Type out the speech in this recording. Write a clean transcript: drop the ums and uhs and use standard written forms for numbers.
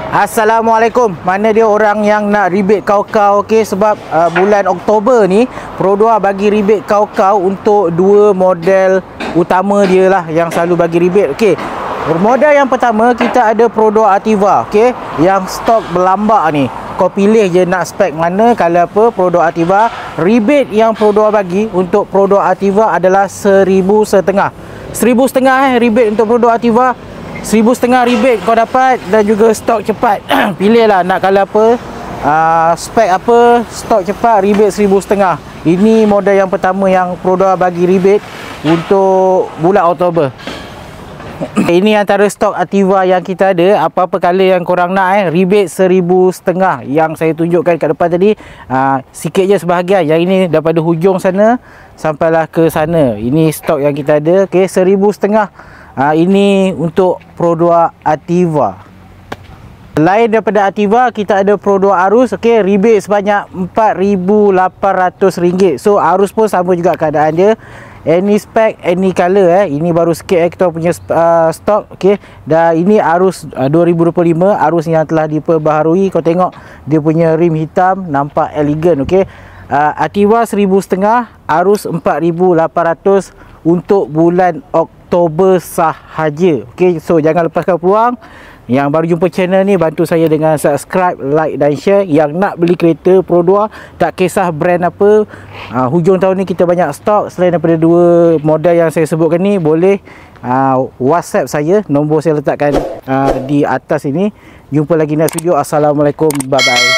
Assalamualaikum. Mana dia orang yang nak rebate kau-kau, okey, sebab bulan Oktober ni Pro2 bagi rebate kau-kau untuk dua model utama dia lah yang selalu bagi rebate. Okey. Model yang pertama kita ada Pro2 Ativa, okey, yang stok berlambak ni. Kau pilih je nak spek mana, kalau apa Pro2 Ativa. Rebate yang Pro2 bagi untuk Pro2 Ativa adalah 1,500. 1,500 rebate untuk Pro2 Ativa. 1,500 rebate kau dapat dan juga stok cepat. Pilih lah nak kalau apa, spek apa, stok cepat, rebate 1,500. Ini model yang pertama yang Pro2 bagi rebate untuk bulan Oktober. Ini antara stok Ativa yang kita ada. Apa-apa color yang korang nak, rebate 1,500 yang saya tunjukkan kat depan tadi. Sikit je sebahagian. Yang ini daripada hujung sana sampailah ke sana. Ini stok yang kita ada. Okay, 1,500. Ini untuk Pro2 Ativa. Lain daripada Ativa, kita ada Pro2 Arus. Okay, rebate sebanyak RM4,800. So Arus pun sama juga keadaan dia. Any spec, any color. Ini baru sikit kita punya stok. Okay, dan ini Arus 2025. Arus yang telah diperbaharui. Kau tengok dia punya rim hitam, nampak elegan. Okay, Ativa 1,500, Arus 4,800 untuk bulan Oktober sahaja. Okay, so jangan lepaskan peluang. Yang baru jumpa channel ni, bantu saya dengan subscribe, like dan share. Yang nak beli kereta Pro2, tak kisah brand apa, hujung tahun ni kita banyak stok. Selain daripada dua model yang saya sebutkan ni, boleh WhatsApp saya. Nombor saya letakkan di atas ini. Jumpa lagi next video. Assalamualaikum, bye bye.